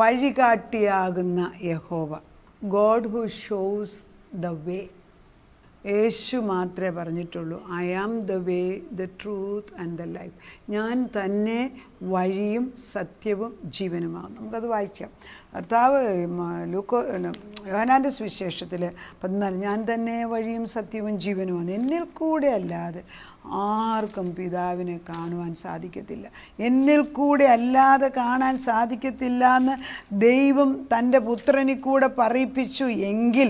വഴികാട്ടിയാകുന്ന യഹോവ, God who shows the way. യേശു മാത്രമേ പറഞ്ഞിട്ടുള്ളൂ, I am the way, the truth and the life. ഞാൻ തന്നെ വഴിയും സത്യവും ജീവനുമാകും. നമുക്കത് വായിക്കാം. കർത്താവ് യോഹന്നാൻ്റെ സുവിശേഷത്തിൽ 14, ഞാൻ തന്നെ വഴിയും സത്യവും ജീവനുമാണ്, എന്നിൽ കൂടെ അല്ലാതെ ആർക്കും പിതാവിനെ കാണുവാൻ സാധിക്കത്തില്ല, എന്നിൽ കൂടെ അല്ലാതെ കാണാൻ സാധിക്കത്തില്ല എന്ന് ദൈവം തൻ്റെ പുത്രനിൽ കൂടെ പറയിപ്പിച്ചു എങ്കിൽ,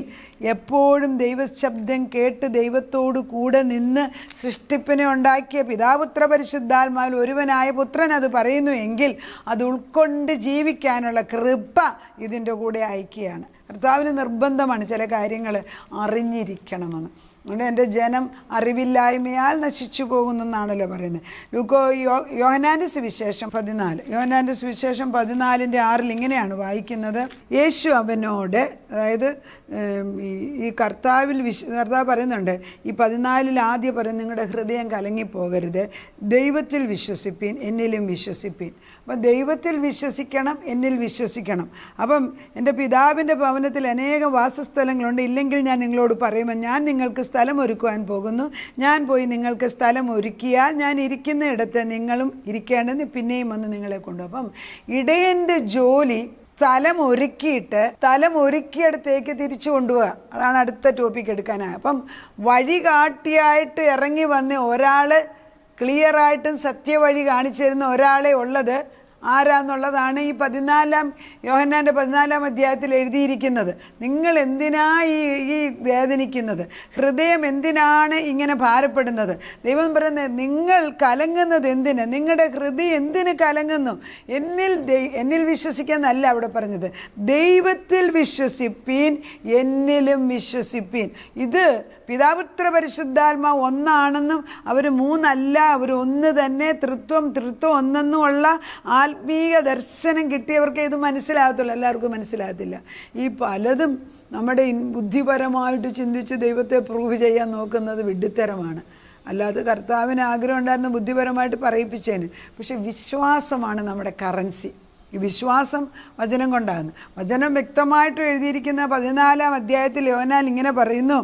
എപ്പോഴും ദൈവശബ്ദം കേട്ട് ദൈവത്തോടു കൂടെ നിന്ന് സൃഷ്ടിപ്പിനെ ഉണ്ടാക്കിയ പിതാപുത്ര പരിശുദ്ധാത്മാവിൽ ഒരുവനായ പുത്രൻ അത് പറയുന്നു എങ്കിൽ അത് ഉൾക്കൊണ്ട് ജീവിക്കാനുള്ള കൃപ ഇതിൻ്റെ കൂടെ അയക്കുകയാണ്. കർത്താവിന് നിർബന്ധമാണ് ചില കാര്യങ്ങൾ അറിഞ്ഞിരിക്കണമെന്ന്. അതുകൊണ്ട് എൻ്റെ ജനം അറിവില്ലായ്മയാൽ നശിച്ചു പോകുന്നെന്നാണല്ലോ പറയുന്നത്. യോഹന്നാൻ്റെ സുവിശേഷം 14:6 ഇങ്ങനെയാണ് വായിക്കുന്നത്. യേശു അവനോട്, അതായത് ഈ കർത്താവ് പറയുന്നുണ്ട്, ഈ 14 ആദ്യം പറയും, നിങ്ങളുടെ ഹൃദയം കലങ്ങിപ്പോകരുത്, ദൈവത്തിൽ വിശ്വസിപ്പീൻ, എന്നിലും വിശ്വസിപ്പീൻ. അപ്പം ദൈവത്തിൽ വിശ്വസിക്കണം, എന്നിൽ വിശ്വസിക്കണം. അപ്പം എൻ്റെ പിതാവിൻ്റെ ഭവനത്തിൽ അനേകം വാസസ്ഥലങ്ങളുണ്ട്, ഇല്ലെങ്കിൽ ഞാൻ നിങ്ങളോട് പറയുമ്പോൾ ഞാൻ നിങ്ങൾക്ക് സ്ഥലം ഒരുക്കുവാൻ പോകുന്നു. ഞാൻ പോയി നിങ്ങൾക്ക് സ്ഥലം ഒരുക്കിയാൽ ഞാൻ ഇരിക്കുന്ന ഇടത്ത് നിങ്ങളും ഇരിക്കേണ്ടത് പിന്നെയും വന്ന് നിങ്ങളെ കൊണ്ടുപോകും. അപ്പം ഇടയൻ്റെ ജോലി സ്ഥലം ഒരുക്കിയിടത്തേക്ക് തിരിച്ചു കൊണ്ടുപോവുക. അതാണ് അടുത്ത ടോപ്പിക്ക് എടുക്കാനായി. അപ്പം വഴികാട്ടിയായിട്ട് ഇറങ്ങി വന്ന് ഒരാൾ, ക്ലിയറായിട്ടും സത്യവഴി കാണിച്ചു തരുന്ന ഒരാളെ ഉള്ളത് ആരാന്നുള്ളതാണ് ഈ യോഹന്നാൻ്റെ 14 അധ്യായത്തിൽ എഴുതിയിരിക്കുന്നത്. നിങ്ങൾ എന്തിനാ ഈ വേദനിക്കുന്നത്? ഹൃദയം എന്തിനാണ് ഇങ്ങനെ ഭാരപ്പെടുന്നത്? ദൈവം പറയുന്നത്, നിങ്ങൾ കലങ്ങുന്നത് എന്തിന്? നിങ്ങളുടെ ഹൃദയം എന്തിന് കലങ്ങുന്നു? എന്നിൽ വിശ്വസിക്കാന്നല്ല അവിടെ പറഞ്ഞത്, ദൈവത്തിൽ വിശ്വസിപ്പീൻ, എന്നിലും വിശ്വസിപ്പീൻ. ഇത് പിതാപുത്ര പരിശുദ്ധാത്മാവ് ഒന്നാണെന്നും അവർ മൂന്നല്ല, അവർ ഒന്ന് തന്നെ, തൃത്വം ഒന്നെന്നുമുള്ള ആത്മീയ ദർശനം കിട്ടിയവർക്ക് ഇത് മനസ്സിലാകത്തുള്ളൂ, എല്ലാവർക്കും മനസ്സിലാകത്തില്ല. ഈ പലതും നമ്മുടെ ബുദ്ധിപരമായിട്ട് ചിന്തിച്ച് ദൈവത്തെ പ്രൂവ് ചെയ്യാൻ നോക്കുന്നത് വിഡ്ഢിത്തരമാണ്. അല്ലാതെ കർത്താവിന് ആഗ്രഹം ഉണ്ടായിരുന്നു ബുദ്ധിപരമായിട്ട് പറയിപ്പിച്ചേന്. പക്ഷെ വിശ്വാസമാണ് നമ്മുടെ കറൻസി. ഈ വിശ്വാസം വചനം കൊണ്ടാകുന്നു. വചനം വ്യക്തമായിട്ട് എഴുതിയിരിക്കുന്ന 14 അധ്യായത്തിൽ യോഹന്നാൻ ഇങ്ങനെ പറയുന്നു,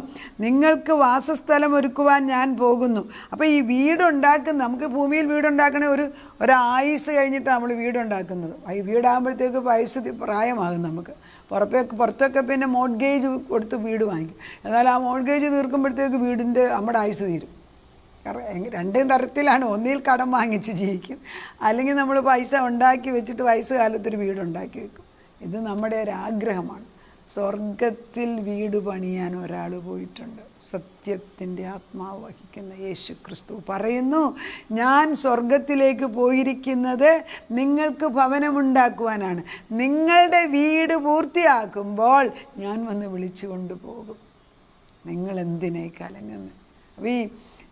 നിങ്ങൾക്ക് വാസസ്ഥലം ഒരുക്കുവാൻ ഞാൻ പോകുന്നു. അപ്പോൾ ഈ വീടുണ്ടാക്കുന്ന, നമുക്ക് ഭൂമിയിൽ വീടുണ്ടാക്കണേ ഒരു ആയുസ് കഴിഞ്ഞിട്ട് നമ്മൾ വീടുണ്ടാക്കുന്നത്. ഈ വീടാകുമ്പോഴത്തേക്ക് പ്രായമാകും നമുക്ക്. പുറത്തൊക്കെ പിന്നെ മോർട്ട്ഗേജ് കൊടുത്ത് വീട് വാങ്ങിക്കും. എന്നാൽ ആ മോർട്ട്ഗേജ് തീർക്കുമ്പോഴത്തേക്ക് നമ്മുടെ ആയുസ് തീരും. രണ്ടും തരത്തിലാണ്. ഒന്നിൽ കടം വാങ്ങിച്ച് ജീവിക്കും, അല്ലെങ്കിൽ നമ്മൾ പൈസ ഉണ്ടാക്കി വെച്ചിട്ട് വയസ്സുകാലത്തൊരു വീടുണ്ടാക്കി വെക്കും. ഇത് നമ്മുടെ ഒരു ആഗ്രഹമാണ്. സ്വർഗത്തിൽ വീട് പണിയാൻ ഒരാൾ പോയിട്ടുണ്ട്. സത്യത്തിൻ്റെ ആത്മാവ് വഹിക്കുന്ന യേശു ക്രിസ്തു പറയുന്നു, ഞാൻ സ്വർഗത്തിലേക്ക് പോയിരിക്കുന്നത് നിങ്ങൾക്ക് ഭവനമുണ്ടാക്കുവാനാണ്. നിങ്ങളുടെ വീട് പൂർത്തിയാക്കുമ്പോൾ ഞാൻ വന്ന് വിളിച്ചു കൊണ്ടുപോകും. നിങ്ങൾ എന്തിനേ കലങ്ങുന്നു? അപ്പോൾ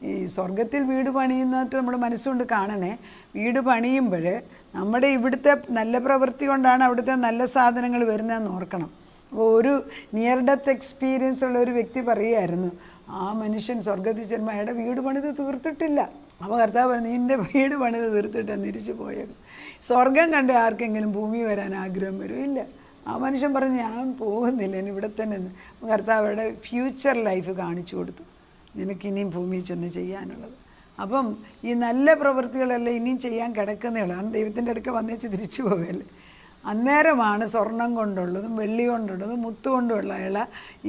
ഈ സ്വർഗത്തിൽ വീട് പണിയുന്നത് നമ്മൾ മനസ്സുകൊണ്ട് കാണണേ. വീട് പണിയുമ്പോൾ നമ്മുടെ ഇവിടുത്തെ നല്ല പ്രവൃത്തി കൊണ്ടാണ് അവിടുത്തെ നല്ല സാധനങ്ങൾ വരുന്നതെന്ന് ഓർക്കണം. അപ്പോൾ ഒരു നിയർ ഡെത്ത് എക്സ്പീരിയൻസ് ഉള്ള ഒരു വ്യക്തി പറയുമായിരുന്നു, ആ മനുഷ്യൻ സ്വർഗത്തിൽ ചെല്ലുമ്പോൾ അയാളുടെ വീട് പണിത് തീർത്തിട്ടില്ല. അപ്പോൾ കർത്താവ് പറഞ്ഞു, നിൻ്റെ വീട് പണിത് തീർത്തിട്ട് തിരിച്ചു പോയത്. സ്വർഗം കണ്ട് ആർക്കെങ്കിലും ഭൂമി വരാൻ ആഗ്രഹം വരും? ഇല്ല. ആ മനുഷ്യൻ പറഞ്ഞു, ഞാൻ പോകുന്നില്ല, ഇനി ഇവിടെ തന്നെ. കർത്താവയുടെ ഫ്യൂച്ചർ ലൈഫ് കാണിച്ചു കൊടുത്തു, നിനക്കിനിയും ഭൂമിയിൽ ചെന്ന് ചെയ്യാനുള്ളത്. അപ്പം ഈ നല്ല പ്രവൃത്തികളെല്ലാം ഇനിയും ചെയ്യാൻ കിടക്കുന്നതാണ്. ദൈവത്തിൻ്റെ അടുക്ക വന്നേച്ച് തിരിച്ചു പോവുകയല്ലേ. അന്നേരമാണ് സ്വർണം കൊണ്ടുള്ളതും വെള്ളി കൊണ്ടുള്ളതും മുത്തുകൊണ്ടുള്ള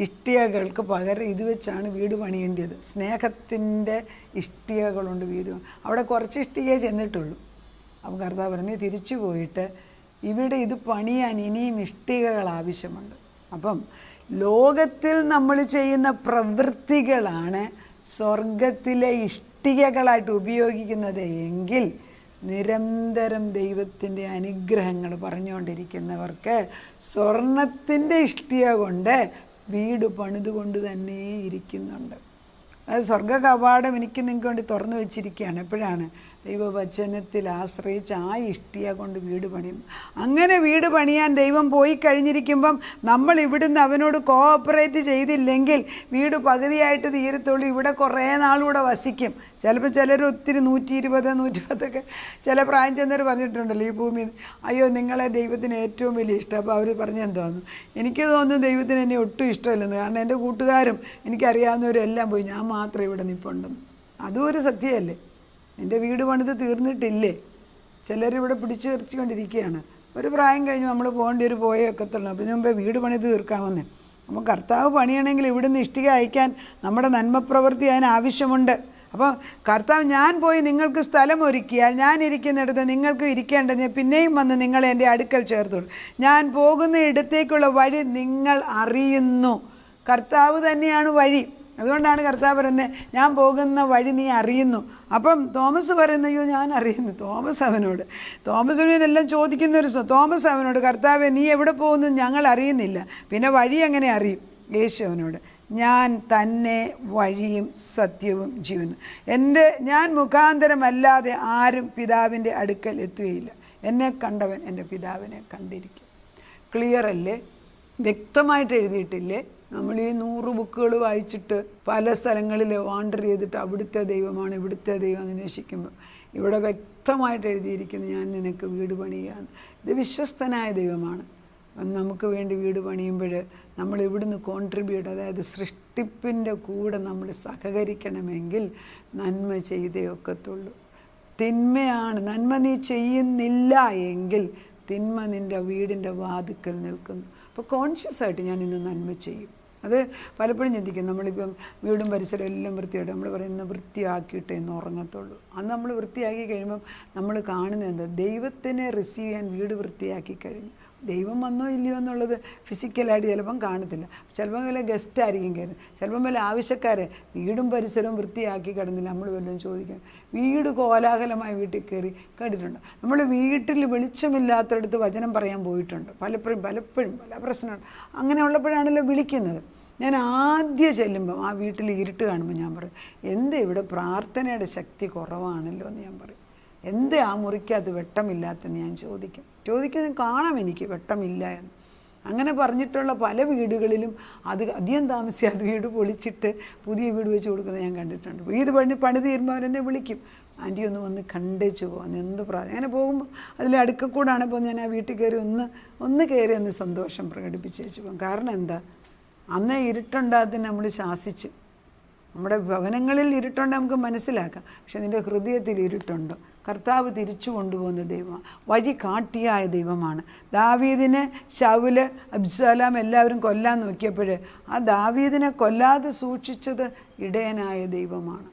ഇഷ്ടികകൾക്ക് പകരം ഇത് വെച്ചാണ് വീട് പണിയേണ്ടത്. സ്നേഹത്തിൻ്റെ ഇഷ്ടികകളുണ്ട് വീട്. അവിടെ കുറച്ച് ഇഷ്ടികയെ ചെന്നിട്ടുള്ളൂ. അപ്പം കർത്താവ് പറഞ്ഞ്, തിരിച്ചു പോയിട്ട് ഇവിടെ ഇത് പണിയാൻ ഇനിയും ഇഷ്ടികകൾ ആവശ്യമുണ്ട്. അപ്പം ലോകത്തിൽ നമ്മൾ ചെയ്യുന്ന പ്രവൃത്തികളാണ് സ്വർഗത്തിലെ ഇഷ്ടികകളായിട്ട് ഉപയോഗിക്കുന്നത് എങ്കിൽ, നിരന്തരം ദൈവത്തിൻ്റെ അനുഗ്രഹങ്ങൾ പറഞ്ഞുകൊണ്ടിരിക്കുന്നവർക്ക് സ്വർണത്തിൻ്റെ ഇഷ്ടിക കൊണ്ട് വീട് പണിതുകൊണ്ട് തന്നെ ഇരിക്കുന്നുണ്ട്. അത് സ്വർഗ കവാടം എനിക്ക് നിങ്ങൾക്ക് വേണ്ടി തുറന്നു വെച്ചിരിക്കുകയാണ്. എപ്പോഴാണ് ദൈവവചനത്തിൽ ആശ്രയിച്ച് ആ ഇഷ്ടിക കൊണ്ട് വീട് പണിയും. അങ്ങനെ വീട് പണിയാൻ ദൈവം പോയി കഴിഞ്ഞിരിക്കുമ്പം നമ്മൾ ഇവിടുന്ന് അവനോട് കോഓപ്പറേറ്റ് ചെയ്തില്ലെങ്കിൽ വീട് പകുതിയായിട്ട് തീരത്തുള്ളൂ. ഇവിടെ കുറേ നാളുകൂടെ വസിക്കും. ചിലപ്പോൾ ചിലർ ഒത്തിരി 120, 110 ചില പ്രായം ചെന്നവർ പറഞ്ഞിട്ടുണ്ടല്ലോ ഈ ഭൂമി, അയ്യോ നിങ്ങളെ ദൈവത്തിന് ഏറ്റവും വലിയ ഇഷ്ടം. അപ്പോൾ അവർ പറഞ്ഞെന്തോന്നു, എനിക്ക് തോന്നുന്നു ദൈവത്തിന് എന്നെ ഒട്ടും ഇഷ്ടമില്ലെന്ന്. കാരണം എൻ്റെ കൂട്ടുകാരും എനിക്കറിയാവുന്നവരും എല്ലാം പോയി, ഞാൻ മാത്രം ഇവിടെ നിൽപ്പുണ്ടെന്ന്. അതും ഒരു സത്യമല്ലേ? നിൻ്റെ വീട് പണിത് തീർന്നിട്ടില്ലേ? ചിലരിവിടെ പിടിച്ചു നിർത്തിക്കൊണ്ടിരിക്കുകയാണ്. ഒരു പ്രായം കഴിഞ്ഞ് നമ്മൾ പോകേണ്ടി ഒരു പോയൊക്കത്തുള്ളൂ. അതിന് മുമ്പേ വീട് പണിത് തീർക്കാമെന്ന്. അപ്പോൾ കർത്താവ് പണിയണമെങ്കിൽ ഇവിടുന്ന് ഇഷ്ടിക അയക്കാൻ നമ്മുടെ നന്മപ്രവൃത്തി അതിന് ആവശ്യമുണ്ട്. അപ്പോൾ കർത്താവ് ഞാൻ പോയി നിങ്ങൾക്ക് സ്ഥലം ഒരുക്കിയാൽ ഞാൻ ഇരിക്കുന്നിടത്ത് നിങ്ങൾക്ക് ഇരിക്കേണ്ടത് പിന്നെയും വന്ന് നിങ്ങളെ എൻ്റെ അടുക്കൽ ചേർത്തോളൂ. ഞാൻ പോകുന്ന ഇടത്തേക്കുള്ള വഴി നിങ്ങൾ അറിയുന്നു. കർത്താവ് തന്നെയാണ് വഴി. അതുകൊണ്ടാണ് കർത്താവ് പറയുന്നത് ഞാൻ പോകുന്ന വഴി നീ അറിയുന്നു. അപ്പം തോമസ് പറയുന്നു അയ്യോ ഞാൻ അറിയുന്നു. തോമസിനെല്ലാം ചോദിക്കുന്നൊരു തോമസ് അവനോട് കർത്താവെ നീ എവിടെ പോകുന്നു ഞങ്ങൾ അറിയുന്നില്ല, പിന്നെ വഴി എങ്ങനെ അറിയും? യേശു അവനോട് ഞാൻ തന്നെ വഴിയും സത്യവും ജീവനും, ഞാൻ മുഖാന്തരമല്ലാതെ ആരും പിതാവിൻ്റെ അടുക്കൽ എത്തുകയില്ല. എന്നെ കണ്ടവൻ എൻ്റെ പിതാവിനെ കണ്ടിരിക്കും. ക്ലിയർ അല്ലേ? വ്യക്തമായിട്ട് എഴുതിയിട്ടില്ലേ? നമ്മൾ ഈ 100 ബുക്കുകൾ വായിച്ചിട്ട് പല സ്ഥലങ്ങളിൽ വാണ്ടർ ചെയ്തിട്ട് അവിടുത്തെ ദൈവമാണ് ഇവിടുത്തെ ദൈവം അന്വേഷിക്കുമ്പോൾ ഇവിടെ വ്യക്തമായിട്ട് എഴുതിയിരിക്കുന്നു ഞാൻ നിനക്ക് വീട് പണിയുകയാണ്. ഇത് വിശ്വസ്തനായ ദൈവമാണ്. നമുക്ക് വേണ്ടി വീട് പണിയുമ്പോൾ നമ്മൾ ഇവിടുന്ന് കോൺട്രിബ്യൂട്ട്, അതായത് സൃഷ്ടിപ്പിൻ്റെ കൂടെ നമ്മൾ സഹകരിക്കണമെങ്കിൽ നന്മ ചെയ്തേ ഒക്കത്തുള്ളൂ. തിന്മയാണ്, നന്മ നീ ചെയ്യുന്നില്ല എങ്കിൽ തിന്മ നിൻ്റെ വീടിൻ്റെ വാതിക്കൽ നിൽക്കുന്നു. അപ്പോൾ കോൺഷ്യസ് ആയിട്ട് ഞാൻ ഇന്ന് നന്മ ചെയ്യും. അത് പലപ്പോഴും ചിന്തിക്കും. നമ്മളിപ്പം വീടും പരിസരം എല്ലാം വൃത്തിയായിട്ട് നമ്മൾ പറയുന്നത് വൃത്തിയാക്കിയിട്ടേ എന്ന് ഉറങ്ങത്തുള്ളൂ. അന്ന് നമ്മൾ വൃത്തിയാക്കി കഴിയുമ്പം നമ്മൾ കാണുന്നത് എന്താ? ദൈവത്തിനെ റിസീവ് ചെയ്യാൻ വീട് വൃത്തിയാക്കി കഴിഞ്ഞു. ദൈവം വന്നോ ഇല്ലയോ എന്നുള്ളത് ഫിസിക്കലായിട്ട് ചിലപ്പം കാണത്തില്ല. ചിലപ്പം വല്ല ഗസ്റ്റായിരിക്കും കയറുന്നത്, ചിലപ്പം വല്ല ആവശ്യക്കാരെ വീടും പരിസരവും വൃത്തിയാക്കി കിടന്നില്ല. നമ്മൾ വല്ലതും ചോദിക്കാം. വീട് കോലാഹലമായി വീട്ടിൽ കയറി കേട്ടിട്ടുണ്ട്. നമ്മൾ വീട്ടിൽ വെളിച്ചമില്ലാത്തടത്ത് വചനം പറയാൻ പോയിട്ടുണ്ട്. പലപ്പോഴും പല പ്രശ്നമുണ്ട്. അങ്ങനെ ഉള്ളപ്പോഴാണല്ലോ വിളിക്കുന്നത്. ഞാൻ ആദ്യം ചെല്ലുമ്പം ആ വീട്ടിൽ ഇരുട്ട് കാണുമ്പോൾ ഞാൻ പറയും എന്ത് ഇവിടെ പ്രാർത്ഥനയുടെ ശക്തി കുറവാണല്ലോ എന്ന് ഞാൻ പറയും. എന്ത് ആ മുറിക്കകത്ത് വെട്ടമില്ലാത്തെന്ന് ഞാൻ ചോദിക്കുന്നത് കാണാം എനിക്ക് വെട്ടമില്ല എന്ന്. അങ്ങനെ പറഞ്ഞിട്ടുള്ള പല വീടുകളിലും അധികം താമസിയാതെ വീട് പൊളിച്ചിട്ട് പുതിയ വീട് വെച്ച് കൊടുക്കുന്നത് ഞാൻ കണ്ടിട്ടുണ്ട്. വീട് പണി തീരുമ്പോൾ അവരെന്നെ വിളിക്കും, ആൻറ്റി ഒന്ന് വന്ന് കണ്ടേച്ചു പോകാൻ എന്ത് അങ്ങനെ പോകുമ്പോൾ അതിൽ അടുക്കക്കൂടാണ് ഇപ്പോൾ ഞാൻ ആ വീട്ടിൽ കയറി ഒന്ന് കയറി ഒന്ന് സന്തോഷം പ്രകടിപ്പിച്ചേച്ചു പോകും. കാരണം എന്താ? അന്നേ ഇരുട്ടുണ്ടാകത്തിന് നമ്മൾ ശാസിച്ചു. നമ്മുടെ ഭവനങ്ങളിൽ ഇരുട്ടുണ്ടെങ്കിൽ നമുക്ക് മനസ്സിലാക്കാം. പക്ഷെ നിൻ്റെ ഹൃദയത്തിൽ ഇരുട്ടുണ്ടോ? കർത്താവ് തിരിച്ചു കൊണ്ടുപോകുന്ന ദൈവമാണ്, വഴി കാട്ടിയായ ദൈവമാണ്. ദാവീദിനെ ശൗല്, അബ്സലോം എല്ലാവരും കൊല്ലാൻ നോക്കിയപ്പോൾ ആ ദാവീദിനെ കൊല്ലാതെ സൂക്ഷിച്ചത് ഇടയനായ ദൈവമാണ്.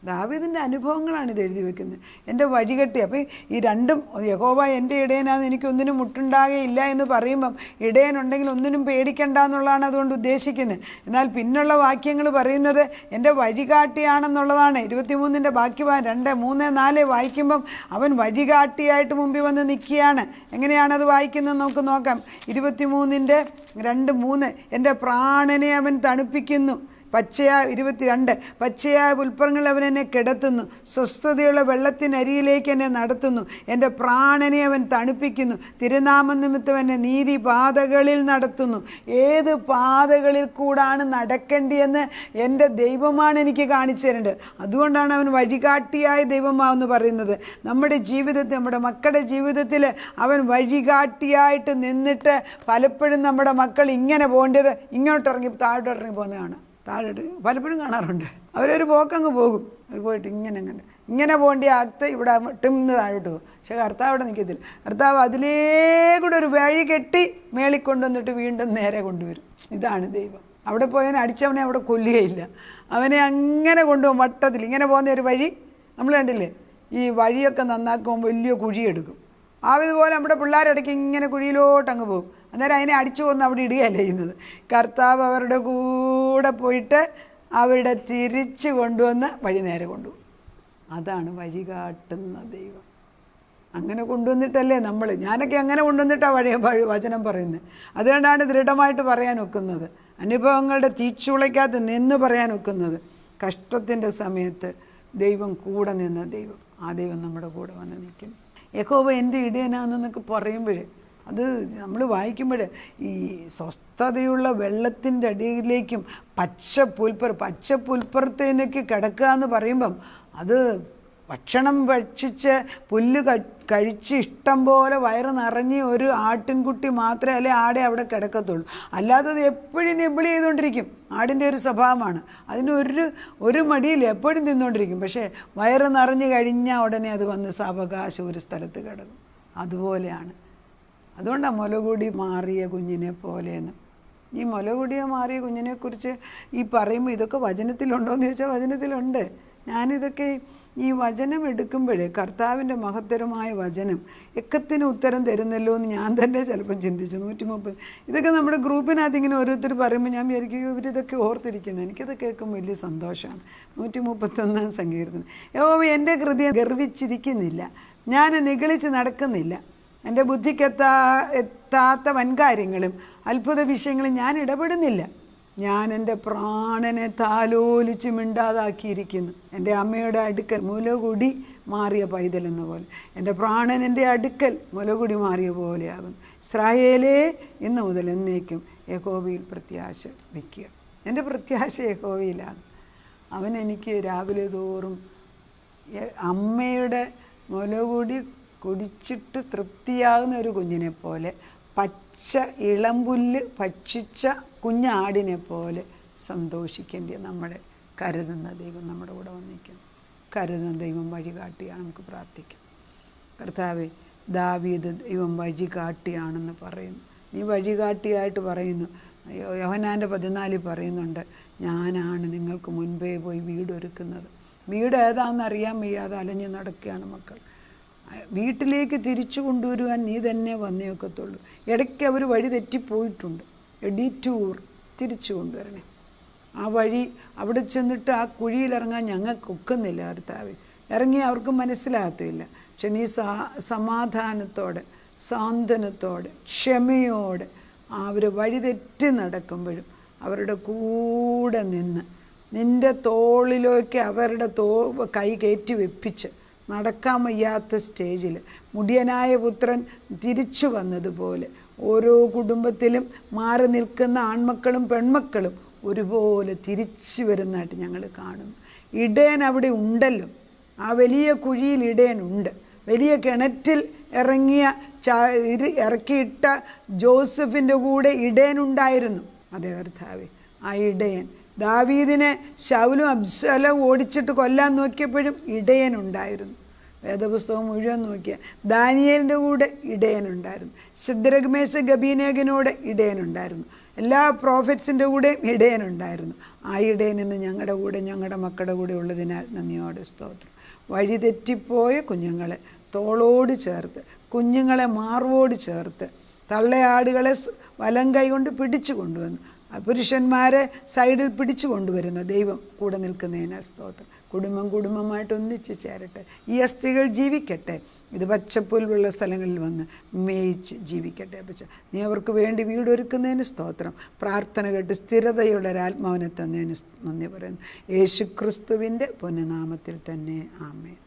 ദാവീദിൻ്റെ അനുഭവങ്ങളാണ് ഇത് എഴുതി വെക്കുന്നത്. എൻ്റെ വഴികെട്ടി. അപ്പോൾ ഈ രണ്ടും യഹോവ എൻ്റെ ഇടയനാണെന്ന് എനിക്കൊന്നിനും മുട്ടുണ്ടാകുകയില്ല എന്ന് പറയുമ്പം ഇടയനുണ്ടെങ്കിൽ ഒന്നിനും പേടിക്കണ്ട എന്നുള്ളതാണ് അതുകൊണ്ട് ഉദ്ദേശിക്കുന്നത്. എന്നാൽ പിന്നുള്ള വാക്യങ്ങൾ പറയുന്നത് എൻ്റെ വഴികാട്ടിയാണെന്നുള്ളതാണ്. 23 ബാക്കി 2, 3, 4 വായിക്കുമ്പം അവൻ വഴികാട്ടിയായിട്ട് മുമ്പിൽ വന്ന് നിൽക്കുകയാണ്. എങ്ങനെയാണത് വായിക്കുന്നത് നമുക്ക് നോക്കാം. 23 2, 3 എൻ്റെ പ്രാണനെ അവൻ തണുപ്പിക്കുന്നു. 22 പച്ചയായ പുൽപ്പറങ്ങളിൽ അവൻ എന്നെ കിടത്തുന്നു. സ്വസ്ഥതയുള്ള വെള്ളത്തിനരിയിലേക്ക് എന്നെ നടത്തുന്നു. എൻ്റെ പ്രാണനെ അവൻ തണുപ്പിക്കുന്നു. തിരുനാമ നിമിത്തം എന്നെ നീതി പാതകളിൽ നടത്തുന്നു. ഏത് പാതകളിൽ കൂടാണ് നടക്കേണ്ടിയെന്ന് എൻ്റെ ദൈവമാണ് എനിക്ക് കാണിച്ചു തരേണ്ടത്. അതുകൊണ്ടാണ് അവൻ വഴികാട്ടിയായ ദൈവമാവെന്ന് പറയുന്നത്. നമ്മുടെ ജീവിതത്തിൽ, നമ്മുടെ മക്കളുടെ ജീവിതത്തിൽ അവൻ വഴികാട്ടിയായിട്ട് നിന്നിട്ട് പലപ്പോഴും നമ്മുടെ മക്കൾ ഇങ്ങനെ പോകേണ്ടത് ഇങ്ങോട്ടിറങ്ങി താഴോട്ടിറങ്ങി പോകുന്നതാണ്. താഴോട്ട് പലപ്പോഴും കാണാറുണ്ട്. അവരൊരു പോക്കങ്ങ് പോകും. അവർ പോയിട്ട് ഇങ്ങനെ പോകേണ്ട അകത്ത് ഇവിടെ ഇട്ടിന്ന് താഴോട്ട് പോകും. പക്ഷെ കർത്താവ് അവിടെ നിൽക്കത്തില്ല. കർത്താവ് അതിലേ കൂടെ ഒരു വഴി കെട്ടി മേളിൽ കൊണ്ടുവന്നിട്ട് വീണ്ടും നേരെ കൊണ്ടുവരും. ഇതാണ് ദൈവം. അവിടെ പോയവനെ അടിച്ചവനെ അവിടെ കൊല്ലുകയില്ല. അവനെ അങ്ങനെ കൊണ്ടുപോകും. വട്ടത്തിൽ ഇങ്ങനെ പോകുന്ന ഒരു വഴി നമ്മൾ കണ്ടില്ലേ? ഈ വഴിയൊക്കെ നന്നാക്കുമ്പോൾ വലിയ കുഴിയെടുക്കും. അതുപോലെ നമ്മുടെ പിള്ളേരിടയ്ക്ക് ഇങ്ങനെ കുഴിയിലോട്ടങ്ങ് പോകും. അന്നേരം അതിനെ അടിച്ചു കൊന്ന് അവിടെ ഇടുകയല്ല ചെയ്യുന്നത്. കർത്താവ് അവരുടെ കൂടെ പോയിട്ട് അവരുടെ തിരിച്ച് കൊണ്ടുവന്ന് വഴി നേരെ കൊണ്ടുപോകും. അതാണ് വഴി കാട്ടുന്ന ദൈവം. അങ്ങനെ കൊണ്ടുവന്നിട്ടല്ലേ ഞാനൊക്കെ അങ്ങനെ കൊണ്ടുവന്നിട്ടാണ് വചനം പറയുന്നത്. അതുകൊണ്ടാണ് ദൃഢമായിട്ട് പറയാൻ ഒക്കുന്നത്. അനുഭവങ്ങളുടെ തീച്ചുളയ്ക്കകത്ത് നിന്ന് പറയാൻ ഒക്കുന്നത്. കഷ്ടത്തിൻ്റെ സമയത്ത് ദൈവം കൂടെ നിന്ന ദൈവം. ആ ദൈവം നമ്മുടെ കൂടെ വന്ന് നിൽക്കുന്നു. യഹോവ എൻ്റെ ഇടയനാണെന്നൊക്കെ പറയുമ്പോൾ അത് നമ്മൾ വായിക്കുമ്പോൾ ഈ സ്വസ്ഥതയുള്ള വെള്ളത്തിൻ്റെ അടിയിലേക്കും പച്ചപ്പുൽപ്പുറത്തേക്ക് കിടക്കുക എന്ന് പറയുമ്പം അത് ഭക്ഷണം ഭക്ഷിച്ച് പുല്ല് കഴിച്ച് ഇഷ്ടം പോലെ വയറ് നിറഞ്ഞ് ഒരു ആട്ടിൻകുട്ടി മാത്രമേ അല്ലെ ആടെ അവിടെ കിടക്കത്തുള്ളൂ. അല്ലാത്തത് എപ്പോഴും നിബിൾ ചെയ്തുകൊണ്ടിരിക്കും. ആടിൻ്റെ ഒരു സ്വഭാവമാണ്. ഒരു മടിയില്ല, എപ്പോഴും തിന്നുകൊണ്ടിരിക്കും. പക്ഷേ വയറ് നിറഞ്ഞു കഴിഞ്ഞാൽ ഉടനെ അത് വന്ന് സാവകാശം ഒരു സ്ഥലത്ത് കിടക്കും. അതുപോലെയാണ്. അതുകൊണ്ടാണ് മുലകുടി മാറിയ കുഞ്ഞിനെ പോലെയെന്ന്. ഈ മുലകുടിയെ മാറിയ കുഞ്ഞിനെക്കുറിച്ച് ഈ പറയുമ്പോൾ ഇതൊക്കെ വചനത്തിലുണ്ടോ എന്ന് ചോദിച്ചാൽ വചനത്തിലുണ്ട്. ഞാനിതൊക്കെ ഈ വചനം എടുക്കുമ്പോഴേ കർത്താവിൻ്റെ മഹത്തരമായ വചനം എക്കത്തിന് ഉത്തരം തരുന്നല്ലോ എന്ന് ഞാൻ തന്നെ ചിലപ്പം ചിന്തിച്ചു. 130 ഇതൊക്കെ നമ്മുടെ ഗ്രൂപ്പിനകത്ത് ഇങ്ങനെ ഓരോരുത്തർ പറയുമ്പോൾ ഞാൻ വിചാരിക്കും ഇവരിതൊക്കെ ഓർത്തിരിക്കുന്നത്. എനിക്കത് കേൾക്കുമ്പോൾ വലിയ സന്തോഷമാണ്. 131 സങ്കീർത്തനം. യഹോവ എൻ്റെ ഹൃദയം ഗർവിച്ചിരിക്കുന്നില്ല, ഞാൻ നിഗളിച്ച് നടക്കുന്നില്ല. എൻ്റെ എത്താത്ത വൻകാര്യങ്ങളും അത്ഭുത വിഷയങ്ങളും ഞാൻ ഇടപെടുന്നില്ല. ഞാൻ എൻ്റെ പ്രാണനെ താലോലിച്ച് മിണ്ടാതാക്കിയിരിക്കുന്നു. എൻ്റെ അമ്മയുടെ അടുക്കൽ മുലകുടി മാറിയ പൈതലെന്ന പോലെ എൻ്റെ പ്രാണൻ എൻ്റെ അടുക്കൽ മുലകുടി മാറിയ പോലെയാകുന്നു. ഇസ്രായേലേ, ഇന്ന് മുതൽ എന്നേക്കും യഹോവയിൽ പ്രത്യാശ വയ്ക്കുക. എൻ്റെ പ്രത്യാശ യഹോവയിലാണ്. അവൻ എനിക്ക് രാവിലെ തോറും അമ്മയുടെ മുലകുടി കുടിച്ചിട്ട് തൃപ്തിയാകുന്ന ഒരു കുഞ്ഞിനെ പോലെ, പച്ച ഇളംപുല്ല് ഭക്ഷിച്ച കുഞ്ഞാടിനെ പോലെ സന്തോഷിക്കേണ്ടിയ നമ്മളെ കരുതുന്ന ദൈവം നമ്മുടെ കൂടെ വന്നിരിക്കുന്നു. കരുതുന്ന ദൈവം വഴികാട്ടിയാണ്. നമുക്ക് പ്രാർത്ഥിക്കാം. കർത്താവേ, ദാവീദ് ദൈവം വഴികാട്ടിയാണെന്ന് പറയുന്നു. നീ വഴികാട്ടിയായിട്ട് പറയുന്നു. യോഹന്നാൻ്റെ 14 പറയുന്നുണ്ട്, ഞാനാണ് നിങ്ങൾക്ക് മുൻപേ പോയി വീടൊരുക്കുന്നത്. വീട് ഏതാണെന്ന് അറിയാൻ വയ്യാതെ അലഞ്ഞ് നടക്കുകയാണ് മക്കൾ. വീട്ടിലേക്ക് തിരിച്ചു കൊണ്ടുവരുവാൻ നീ തന്നെ വന്നേക്കത്തുള്ളൂ. ഇടയ്ക്ക് അവർ വഴി തെറ്റിപ്പോയിട്ടുണ്ട്. ഡീറ്റൂർ തിരിച്ചു കൊണ്ടുവരണേ. ആ വഴി അവിടെ ചെന്നിട്ട് ആ കുഴിയിലിറങ്ങാൻ ഞങ്ങൾക്ക് ഒക്കുന്നില്ല കർത്താവേ. ഇറങ്ങി അവർക്ക് മനസ്സിലാകത്തില്ല. പക്ഷെ നീ സമാധാനത്തോടെ, സാന്ത്വനത്തോടെ, ക്ഷമയോടെ അവർ വഴി തെറ്റി നടക്കുമ്പോഴും അവരുടെ കൂടെ നിന്ന് നിൻ്റെ തോളിലേക്ക് അവരുടെ കൈ കയറ്റി വെപ്പിച്ച് നടക്കാൻ വയ്യാത്ത സ്റ്റേജിൽ മുടിയനായ പുത്രൻ തിരിച്ചു വന്നതുപോലെ ഓരോ കുടുംബത്തിലും മാറി നിൽക്കുന്ന ആൺമക്കളും പെൺമക്കളും ഒരുപോലെ തിരിച്ചു വരുന്നതായിട്ട് ഞങ്ങൾ കാണുന്നു. ഇടയൻ അവിടെ ഉണ്ടല്ലോ. ആ വലിയ കുഴിയിൽ ഇടയനുണ്ട്. വലിയ കിണറ്റിൽ ഇറക്കിയിട്ട ജോസഫിൻ്റെ കൂടെ ഇടയനുണ്ടായിരുന്നു. അതേ കർത്താവേ, ആ ഇടയൻ ദാവീദിനെ ശൗലും അബ്ശലോം ഓടിച്ചിട്ട് കൊല്ലാൻ നോക്കിയപ്പോഴും ഇടയനുണ്ടായിരുന്നു. വേദപുസ്തകം മുഴുവൻ നോക്കിയ ദാനിയേലിൻ്റെ കൂടെ ഇടയനുണ്ടായിരുന്നു. ശദ്രക് മേശക് അബേദ്നെഗോനോട് ഇടയനുണ്ടായിരുന്നു. എല്ലാ പ്രോഫറ്റ്സിൻ്റെ കൂടെയും ഇടയനുണ്ടായിരുന്നു. ആ ഇടയൻ ഇന്ന് ഞങ്ങളുടെ കൂടെ, ഞങ്ങളുടെ മക്കളുടെ കൂടെ ഉള്ളതിനാൽ നന്ദിയോടെ സ്തോത്രം. വഴി തെറ്റിപ്പോയ കുഞ്ഞുങ്ങളെ തോളോട് ചേർത്ത്, കുഞ്ഞുങ്ങളെ മാർവോട് ചേർത്ത്, തള്ളയാടുകളെ വലം കൈ കൊണ്ട് പിടിച്ചു കൊണ്ടുവന്നു, പുരുഷന്മാരെ സൈഡിൽ പിടിച്ചു കൊണ്ടുവരുന്ന ദൈവം കൂടെ നിൽക്കുന്നതിനാൽ സ്തോത്രം. കുടുംബമായിട്ട് ഒന്നിച്ച് ചേരട്ടെ. ഈ അസ്ഥികൾ ജീവിക്കട്ടെ. ഇത് പച്ചപ്പുല്ലുള്ള സ്ഥലങ്ങളിൽ വന്ന് മേയിച്ച് ജീവിക്കട്ടെ. പക്ഷേ നീ അവർക്ക് വേണ്ടി വീടൊരുക്കുന്നതിന് സ്തോത്രം. പ്രാർത്ഥന കേട്ട് സ്ഥിരതയുള്ള ഒരാത്മാവിനെ തന്നതിന് നന്ദി പറയുന്നു. യേശുക്രിസ്തുവിൻ്റെ പുണ്യനാമത്തിൽ തന്നെ ആമേൻ.